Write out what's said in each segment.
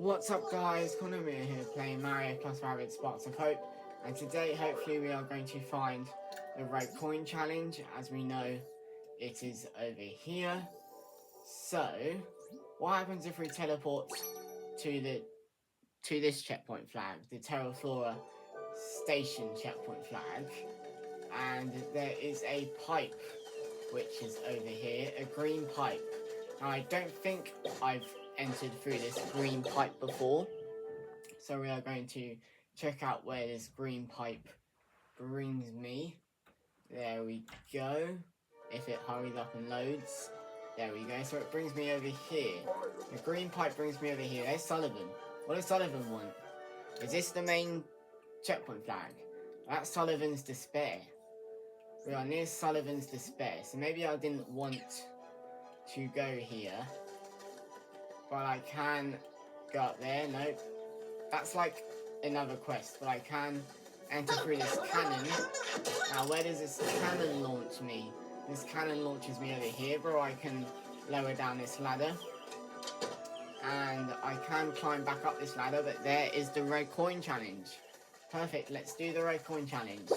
What's up guys, Conor here playing Mario plus Rabbit Sparks of Hope, and today hopefully we are going to find the red coin challenge. As we know, it is over here. So what happens if we teleport to this checkpoint flag, the Terraflora station checkpoint flag, and there is a pipe which is over here, a green pipe. Now I don't think I've entered through this green pipe before, so we are going to check out where this green pipe brings me. There we go. If it hurries up and loads. There we go. So it brings me over here. The green pipe brings me over here. There's Sullivan. What does Sullivan want? Is this the main checkpoint flag? That's Sullivan's Despair. We are near Sullivan's Despair. So maybe I didn't want to go here, but I can go up there. Nope. That's like another quest, but I can enter through this cannon. Now, where does this cannon launch me? This cannon launches me over here, bro. I can lower down this ladder, and I can climb back up this ladder, but there is the red coin challenge. Perfect, let's do the red coin challenge.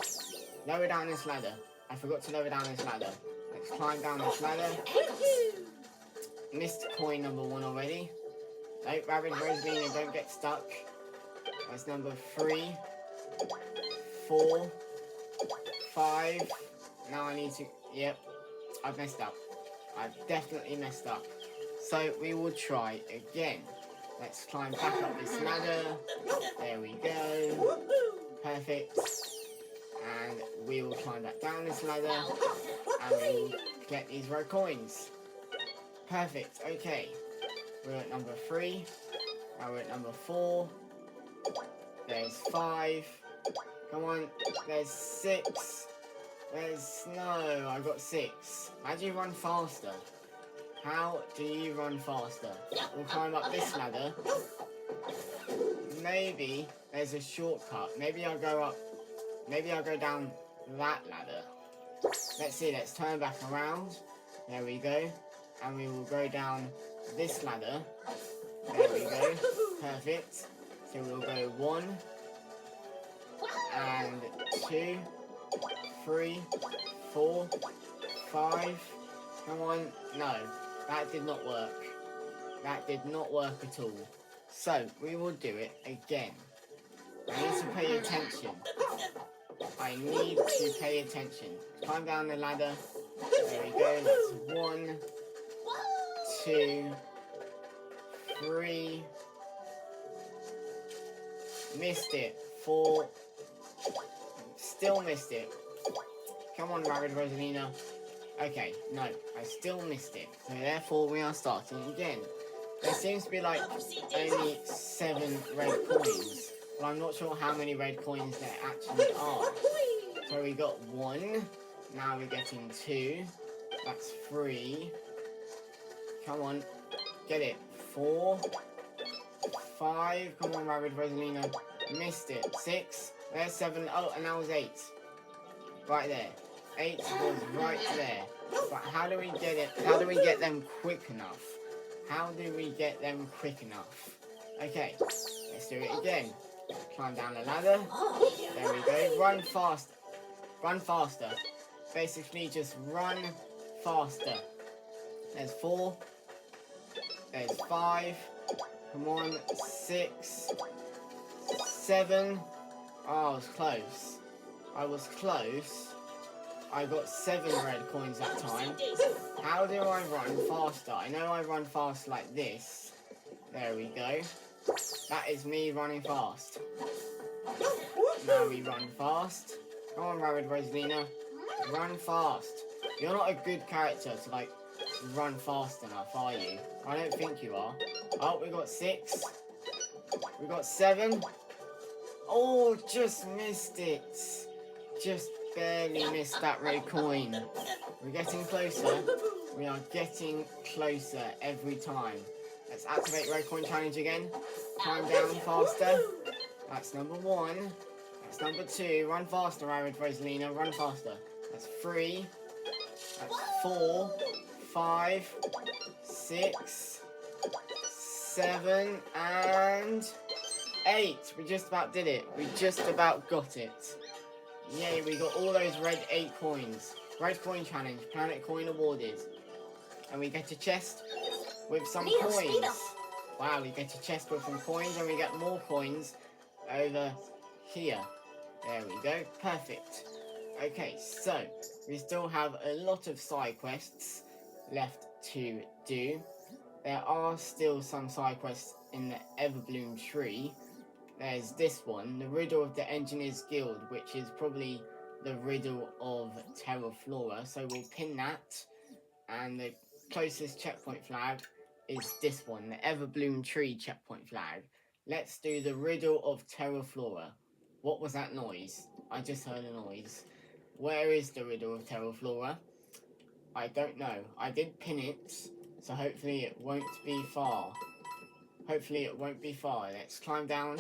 Lower down this ladder. I forgot to lower down this ladder. Let's climb down this ladder. Missed coin number 1 already. Nope, Rabbit Rosalina, don't get stuck. That's number 3, 4, 5. Now I need to... Yep, I've messed up. I've definitely messed up. So we will try again. Let's climb back up this ladder. There we go. Perfect. And we will climb back down this ladder. And we will get these red coins. Perfect, okay. We're at number 3. Now we're at number 4. There's 5. Come on, there's 6. No, I got 6. How do you run faster? How do you run faster? We'll climb up this ladder. Maybe there's a shortcut. Maybe I'll go down that ladder. Let's see, let's turn back around. There we go. And we will go down this ladder. There we go. Perfect. So we'll go 1 and 2, 3, 4, 5. Come on. No, that did not work. That did not work at all. So we will do it again. I need to pay attention. I need to pay attention. Climb down the ladder. There we go. That's 1, 2, 3. Missed it. 4. Still missed it. Come on, Rabbit Rosalina. Okay, no, I still missed it. So therefore we are starting again. There seems to be like only 7 red coins, but I'm not sure how many red coins there actually are. So we got 1. Now we're getting 2. That's 3. Come on, get it. 4, 5. Come on, Rabbit Rosalina. Missed it. 6. There's 7. Oh, and that was 8. Right there. 8 was right there. But how do we get it? How do we get them quick enough? How do we get them quick enough? Okay, let's do it again. Climb down the ladder. There we go. Run fast. Run faster. Basically, just run faster. There's 4. There's 5. Come on. 6. 7. Oh, I was close. I was close. I got 7 red coins that time. How do I run faster? I know I run fast like this. There we go. That is me running fast. Now we run fast. Come on, Rabbit Rosalina. Run fast. You're not a good character to like run fast enough, are you? I don't think you are. Oh, we got 6. We got 7. Oh, just missed it. Just barely missed that red coin. We're getting closer. We are getting closer every time. Let's activate red coin challenge again. Climb down faster. That's number 1. That's number 2. Run faster, Rabbit Rosalina. Run faster. That's 3. That's 4. 5. 6. 7, and 8. We just about did it. We just about got it. Yay, we got all those red 8 coins. Red coin challenge, planet coin awarded. And we get a chest with some coins. Wow, we get a chest with some coins and we get more coins over here. There we go, perfect. Okay, so we still have a lot of side quests left to do. There are still some side quests in the Everbloom tree. There's this one, the Riddle of the Engineers Guild, which is probably the riddle of Terra Flora. So we'll pin that, and the closest checkpoint flag is this one, the Everbloom tree checkpoint flag. Let's do the riddle of Terra Flora. What was that noise? I just heard a noise. Where is the riddle of Terra Flora? I don't know. I did pin it, so hopefully it won't be far. Hopefully it won't be far. Let's climb down.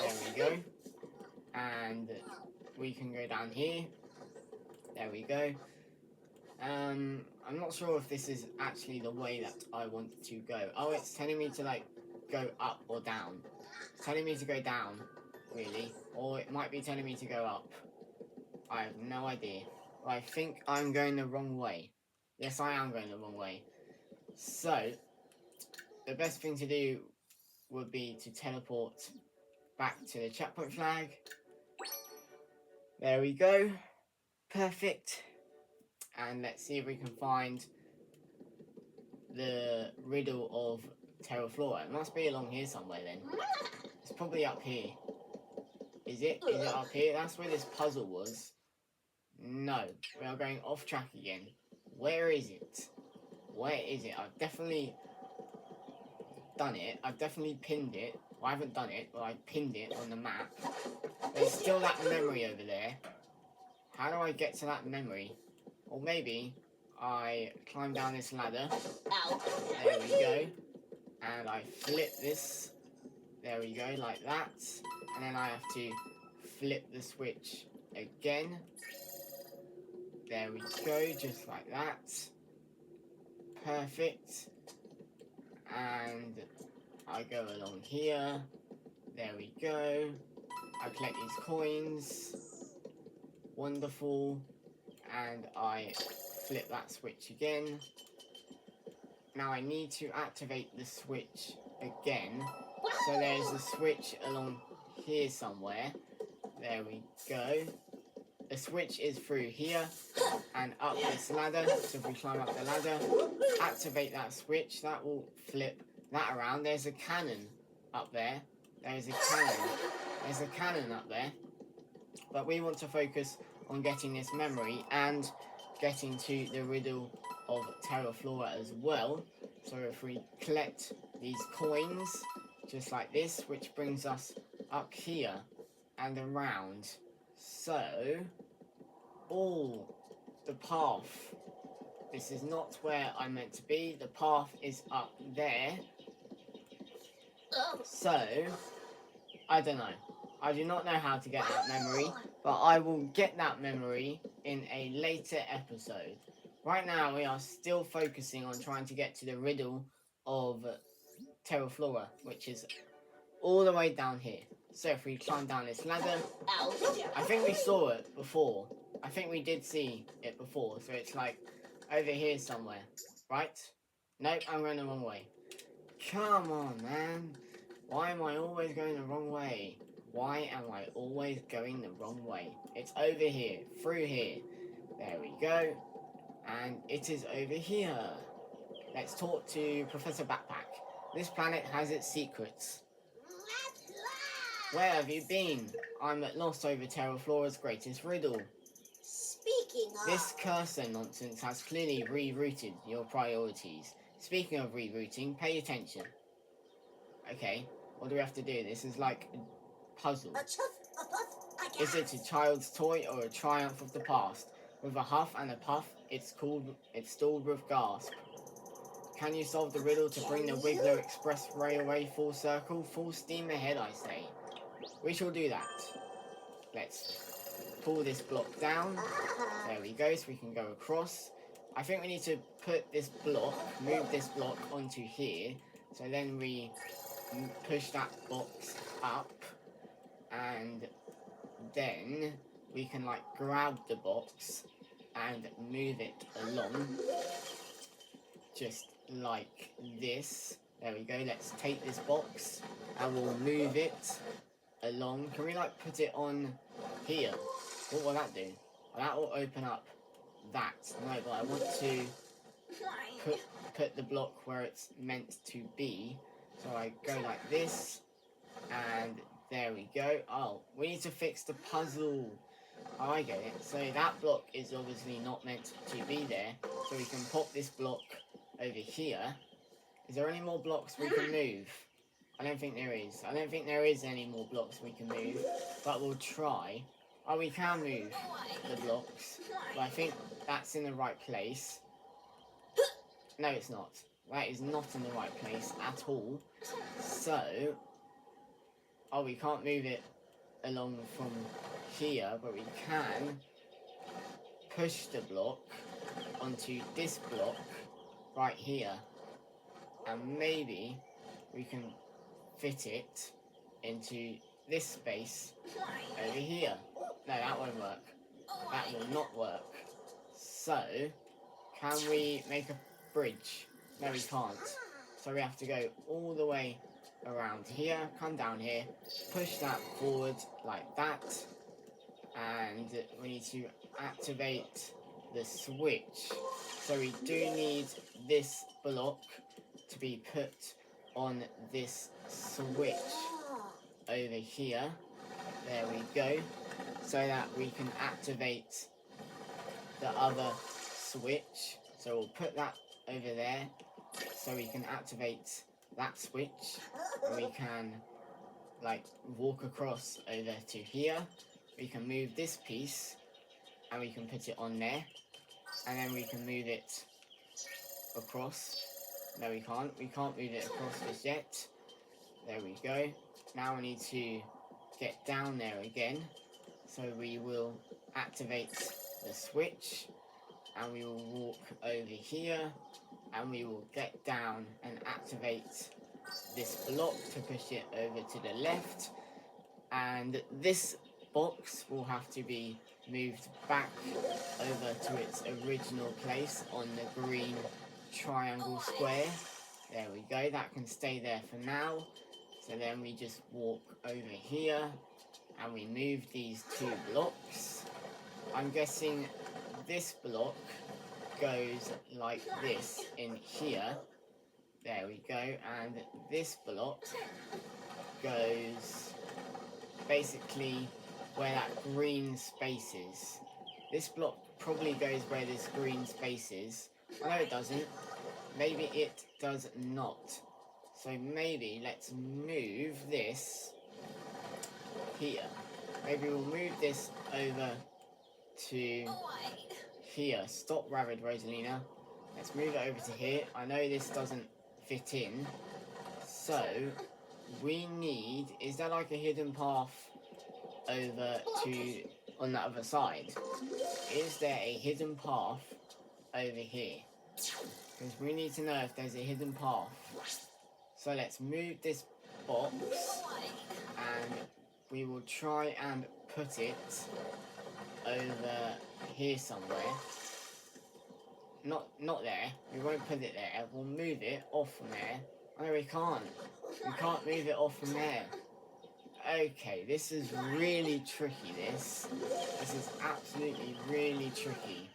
There we go. And we can go down here. There we go. I'm not sure if this is actually the way that I want to go. Oh, it's telling me to like go up or down. It's telling me to go down, really. Or it might be telling me to go up. I have no idea. I think I'm going the wrong way. Yes, I am going the wrong way. So, the best thing to do would be to teleport back to the checkpoint flag. There we go. Perfect. And let's see if we can find the riddle of Terra Flora. It must be along here somewhere then. It's probably up here. Is it? Is it up here? That's where this puzzle was. No, we are going off track again. Where is it? Where is it? I've definitely done it. I've definitely pinned it. Well, I haven't done it, but I pinned it on the map. There's still that memory over there. How do I get to that memory? Or maybe I climb down this ladder. There we go. And I flip this. There we go, like that. And then I have to flip the switch again. There we go, just like that. Perfect. And I go along here. There we go. I collect these coins. Wonderful. And I flip that switch again. Now I need to activate the switch again. So there's a switch along here somewhere. There we go. The switch is through here and up this ladder. So if we climb up the ladder, activate that switch, that will flip that around. There's a cannon up there. There's a cannon. There's a cannon up there. But we want to focus on getting this memory and getting to the riddle of Terra Flora as well. So if we collect these coins, just like this, which brings us up here and around. So, the path. This is not where I'm meant to be. The path is up there. So, I don't know. I do not know how to get that memory, but I will get that memory in a later episode. Right now, we are still focusing on trying to get to the riddle of Terra Flora, which is all the way down here. So if we climb down this ladder, I think we saw it before. I think we did see it before, so it's like over here somewhere, right? Nope, I'm going the wrong way. Come on, man. Why am I always going the wrong way? Why am I always going the wrong way? It's over here, through here. There we go. And it is over here. Let's talk to Professor Backpack. This planet has its secrets. Where have you been? I'm at loss over Terra Flora's greatest riddle. Speaking of... This cursor nonsense has clearly rerouted your priorities. Speaking of rerouting, pay attention. Okay, what do we have to do? This is like a puzzle. Is it a child's toy or a triumph of the past? With a huff and a puff, it's stalled with gasp. Can you solve the riddle to bring the Wiggler Express Railway full circle? Full steam ahead, I say. We shall do that. Let's pull this block down. There we go, so we can go across. I think we need to put this block, move this block onto here. So then we push that box up, and then we can like grab the box and move it along, just like this. There we go. Let's take this box and we'll move it along. Can we like put it on here? What will that do? Well, that will open up that. No, but I want to put the block where it's meant to be. So I go like this, and there we go. Oh, we need to fix the puzzle. Oh, I get it. So that block is obviously not meant to be there. So we can pop this block over here. Is there any more blocks we can move? I don't think there is. I don't think there is any more blocks we can move, but we'll try. Oh, we can move the blocks, but I think that's in the right place. No, it's not. That is not in the right place at all. So, oh, we can't move it along from here, but we can push the block onto this block right here, and maybe we can fit it into this space over here. No, that won't work. That will not work. So, can we make a bridge? No, we can't. So we have to go all the way around here, come down here, push that forward like that, and we need to activate the switch. So we do need this block to be put on this switch over here. There we go. So that we can activate the other switch. So we'll put that over there so we can activate that switch, and we can like walk across over to here. We can move this piece and we can put it on there, and then we can move it across. No, we can't move it across just yet. There we go. Now we need to get down there again, so we will activate the switch and we will walk over here, and we will get down and activate this block to push it over to the left, and this box will have to be moved back over to its original place on the green triangle square. There we go, that can stay there for now. So then we just walk over here and we move these two blocks. I'm guessing this block goes like this in here. There we go, and this block goes basically where that green space is. This block probably goes where this green space is. No, it doesn't. Maybe it does not. So maybe let's move this here. Maybe we'll move this over to here. Stop, Rabbit Rosalina. Let's move it over to here. I know this doesn't fit in. So we need... Is there like a hidden path over to on the other side? Is there a hidden path over here? Because we need to know if there's a hidden path. So let's move this box and we will try and put it over here somewhere. Not there. We won't put it there. We'll move it off from there. Oh, we can't. We can't move it off from there. Okay, this is really tricky, this. This is absolutely really tricky.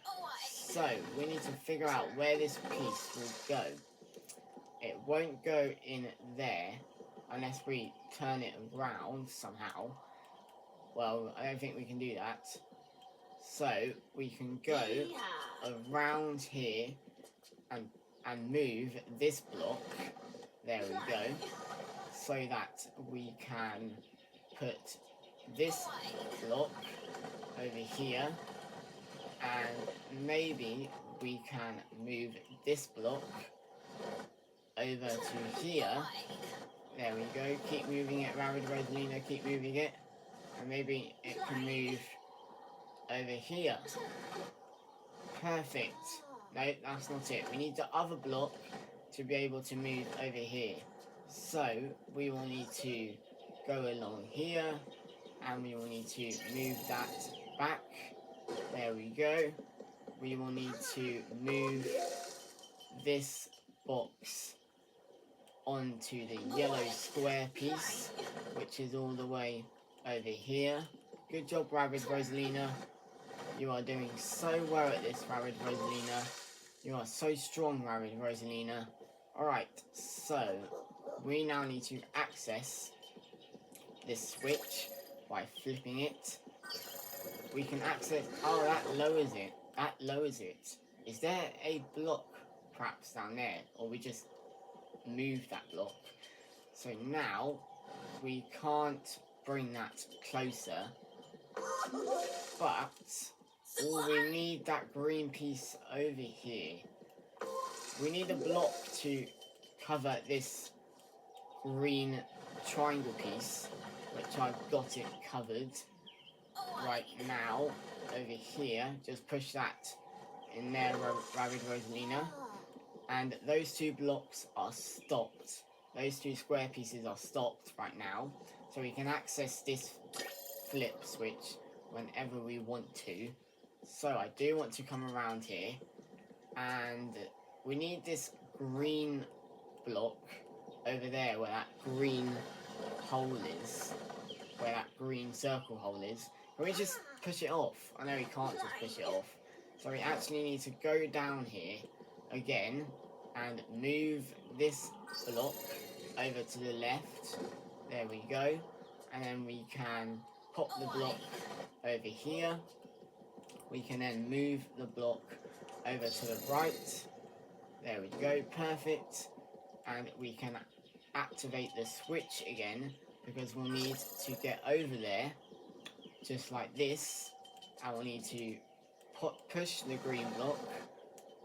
So, we need to figure out where this piece will go. It won't go in there unless we turn it around somehow. Well, I don't think we can do that. So, we can go around here and move this block. There we go. So that we can put this block over here, and maybe we can move this block over to here. There we go. Keep moving it, Rabbit Rosalina, keep moving it. And maybe it can move over here. Perfect. No, that's not it. We need the other block to be able to move over here. So we will need to go along here, and we will need to move that back. There we go. We will need to move this box onto the yellow square piece, which is all the way over here. Good job, Rabbit Rosalina. You are doing so well at this, Rabbit Rosalina. You are so strong, Rabbit Rosalina. Alright, so we now need to access this switch by flipping it. We can access... Oh, that lowers it. That lowers it. Is there a block perhaps down there? Or we just move that block? So now we can't bring that closer. But we need that green piece over here. We need a block to cover this green triangle piece, which I've got it covered right now over here. Just push that in there, Rabbit Rosalina. And those two blocks are stopped. Those two square pieces are stopped right now. So we can access this flip switch whenever we want to. So I do want to come around here, and we need this green block over there where that green hole is, where that green circle hole is. Can we just push it off? I know we can't just push it off. So we actually need to go down here again and move this block over to the left. There we go. And then we can pop the block over here. We can then move the block over to the right. There we go, perfect. And we can activate the switch again, because we'll need to get over there, just like this. And we'll need to push the green block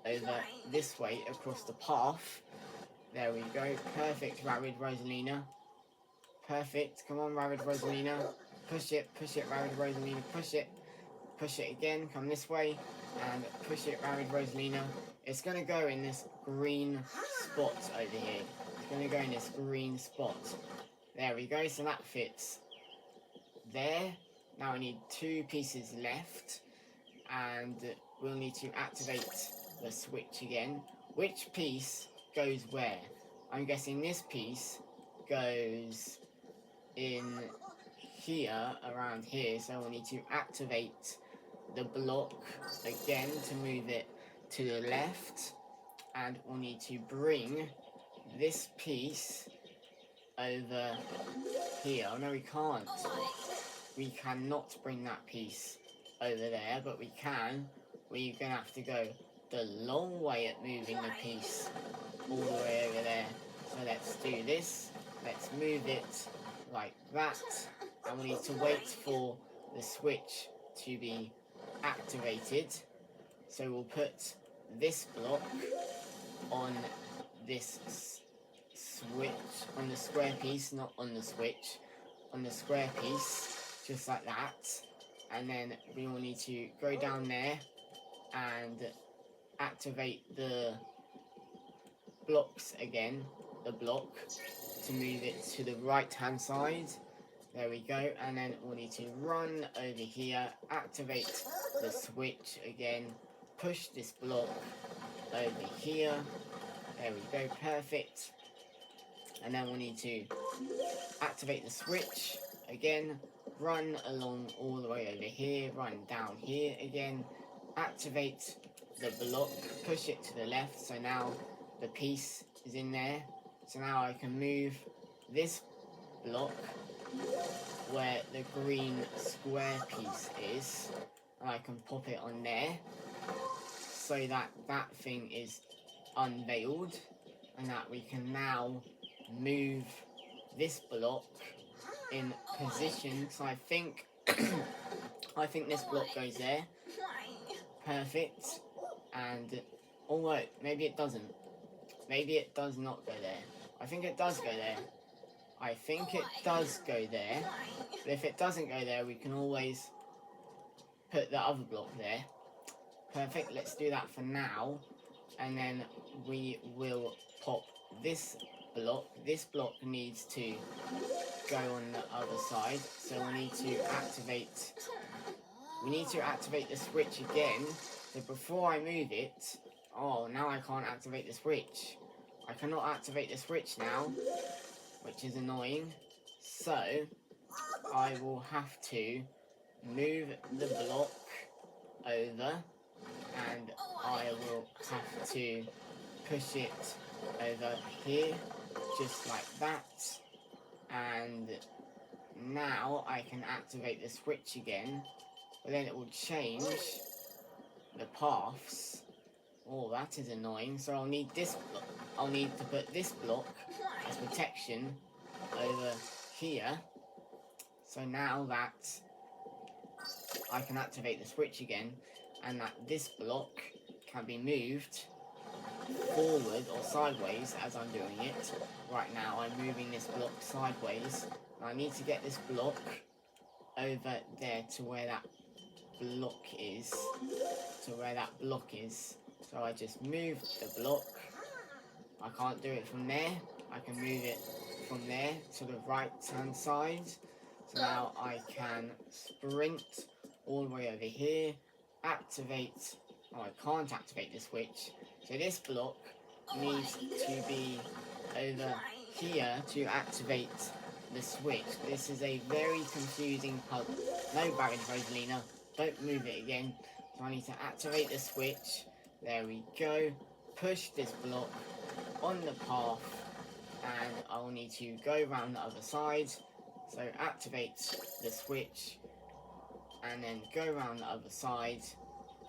over this way across the path. There we go, perfect, Rabbit Rosalina. Perfect, come on, Rabbit Rosalina. Push it, Rabbit Rosalina, push it. Push it again, come this way, and push it, Rabbit Rosalina. It's going to go in this green spot over here. It's going to go in this green spot. There we go, so that fits there. Now we need two pieces left, and we'll need to activate the switch again. Which piece goes where? I'm guessing this piece goes in here, around here, so we'll need to activate the block again to move it to the left, and we'll need to bring this piece over here. Oh no, we can't. We cannot bring that piece over there, but we can. We're gonna have to go the long way at moving the piece all the way over there. So let's do this. Let's move it like that, and we need to wait for the switch to be activated. So we'll put this block on this switch, on the square piece, not on the switch, on the square piece, just like that. And then we will need to go down there and activate the blocks again, the block, to move it to the right hand side. There we go, and then we'll need to run over here, activate the switch again, push this block over here. There we go, perfect. And then we'll need to activate the switch again, run along all the way over here, run down here again, activate the block, push it to the left, so now the piece is in there. So now I can move this block where the green square piece is, and I can pop it on there so that that thing is unveiled, and that we can now move this block in position. So I think I think this block goes there. Perfect. And oh wait, maybe it doesn't. Maybe it does not go there. I think it does go there. I think it does go there. But if it doesn't go there, we can always put the other block there. Perfect, let's do that for now. And then we will pop this block. This block needs to go on the other side, so we need to activate the switch again. So before I move it, oh, now I can't activate the switch. I cannot activate the switch now, which is annoying. So I will have to move the block over, and I will have to push it over here, just like that. And now I can activate the switch again, but then it will change the paths. Oh, that is annoying. So I'll need this block. I'll need to put this block as protection over here. So now that I can activate the switch again, and that this block can be moved forward or sideways as I'm doing it. Right now I'm moving this block sideways. And I need to get this block over there to where that block is. So I just move the block. I can't do it from there. I can move it from there to the right hand side. So now I can sprint all the way over here, activate. Oh, I can't activate the switch. So this block needs to be over here to activate the switch. This is a very confusing puzzle. No, baggage, Rosalina. Don't move it again. So I need to activate the switch. There we go. Push this block on the path, and I'll need to go around the other side. So activate the switch, and then go around the other side.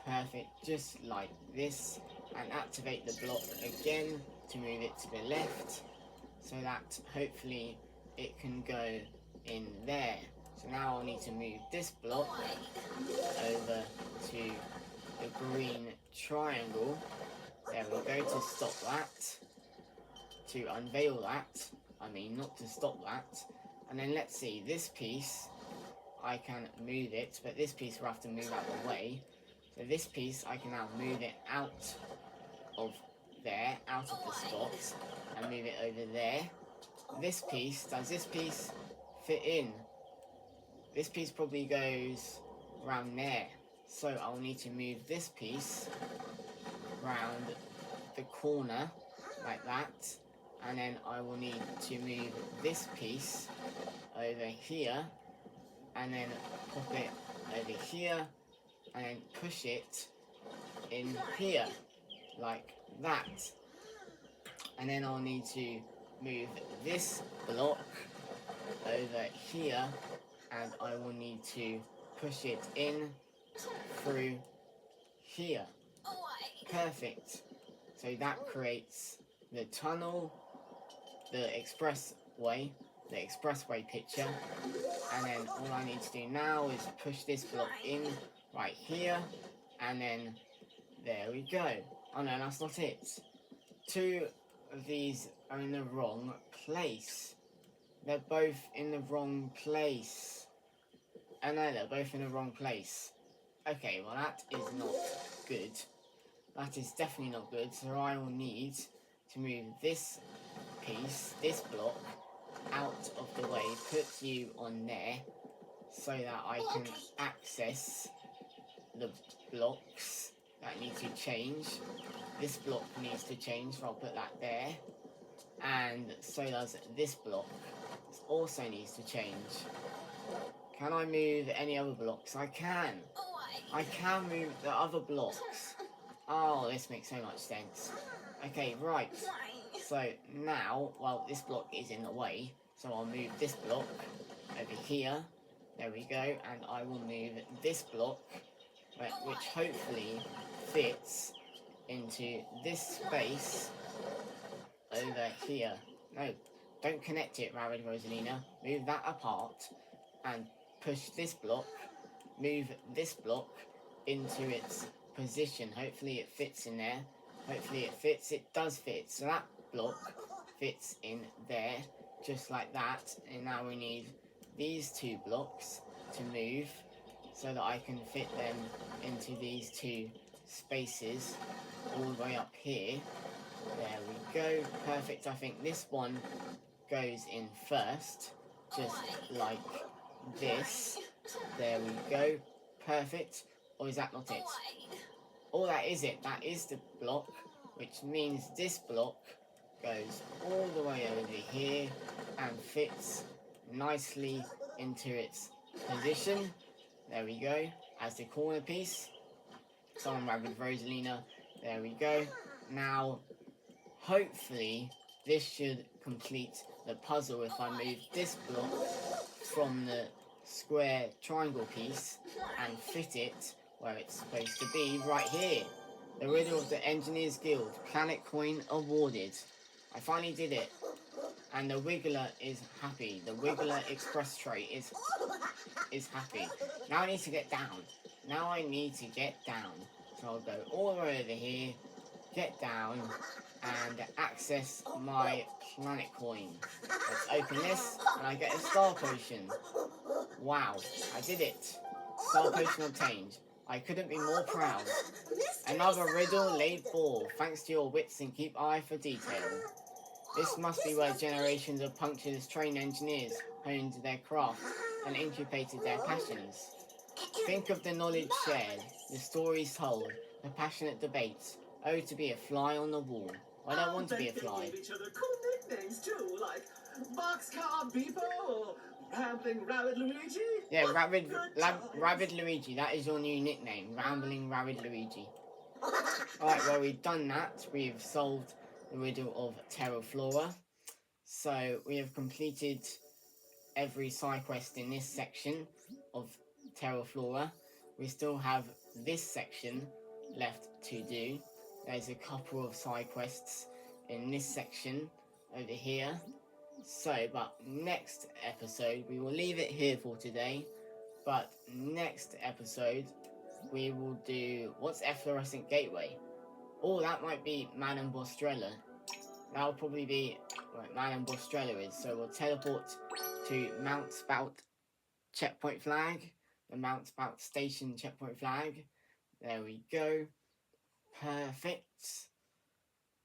Perfect, just like this. And activate the block again to move it to the left, so that hopefully it can go in there. So now I'll need to move this block over to the green triangle. There we go, to stop that. To unveil that. I mean, not to stop that. And then let's see, this piece, I can move it, but this piece will have to move out the way. So this piece, I can now move it out of there, out of the spot, and move it over there. This piece, does this piece fit in? This piece probably goes around there. So I'll need to move this piece round the corner, like that. And then I will need to move this piece over here, and then pop it over here, and then push it in here, like that. And then I'll need to move this block over here, and I will need to push it in through here. Perfect. So that creates the tunnel, the expressway picture. And then all I need to do now is push this block in right here, and then there we go. Oh no, that's not it. Two of these are in the wrong place. They're both in the wrong place. Oh no, they're both in the wrong place. Okay, well that is not good. That is definitely not good, so I will need to move this piece, this block, out of the way, put you on there, so that I can access the blocks that need to change. This block needs to change, so I'll put that there. And so does this block. This also needs to change. Can I move any other blocks? I can. I can move the other blocks. Oh, this makes so much sense. Okay, right. So now, well, this block is in the way, so I'll move this block over here. There we go. And I will move this block, which hopefully fits into this space over here. No, don't connect it, Rabbit Rosalina. Move that apart and push this block, move this block into its position. Hopefully it fits in there. Hopefully it fits. It does fit. So that block fits in there, just like that. And now we need these two blocks to move so that I can fit them into these two spaces all the way up here. There we go. Perfect. I think this one goes in first. Just like this. There we go. Perfect. Or is that not it? Oh, that is it. That is the block. Which means this block goes all the way over here and fits nicely into its position. There we go. As the corner piece. Come on, Rabbit Rosalina. There we go. Now, hopefully, this should complete the puzzle if I move this block from the square triangle piece and fit it where it's supposed to be, right here. The riddle of the Engineers Guild. Planet coin awarded. I finally did it. And the Wiggler is happy. The Wiggler Express tray is happy. Now I need to get down. Now I need to get down. So I'll go all the way over here, get down, and access my planet coin. Let's open this, and I get a star potion. Wow, I did it. Star potion obtained. I couldn't be more proud. Another riddle laid bare, thanks to your wits and keep eye for detail. This must be where generations of punctualist trained engineers honed their craft and incubated their passions. Think of the knowledge shared, the stories told, the passionate debates. Oh, to be a fly on the wall. I don't want to be a fly. They gave each other cool nicknames too, like Boxcar Beepo or Rambling Rabbit Luigi. Yeah, Rabbit Luigi. That is your new nickname, Rambling Rabbit Luigi. Alright, well, we've done that. We've solved the riddle of Terra Flora. So we have completed every side quest in this section of Terra Flora. We still have this section left to do. There's a couple of side quests in this section over here. So, but next episode, we will leave it here for today. But next episode, we will do what's Efflorescent Gateway. Oh, that might be Madame Bostrella. That'll probably be what Madame Bostrella is. So we'll teleport to Mount Spout checkpoint flag, the Mount Spout station checkpoint flag. There we go. Perfect.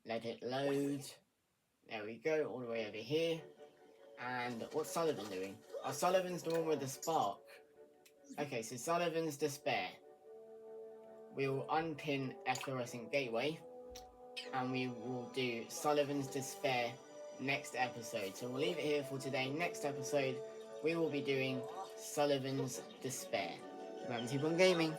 Let it load. There we go, all the way over here. And what's Sullivan doing? Oh, Sullivan's the one with the spark. Okay, so Sullivan's Despair. We will unpin Efflorescent Gateway. And we will do Sullivan's Despair next episode. So we'll leave it here for today. Next episode, we will be doing Sullivan's Despair. Remember to keep on gaming.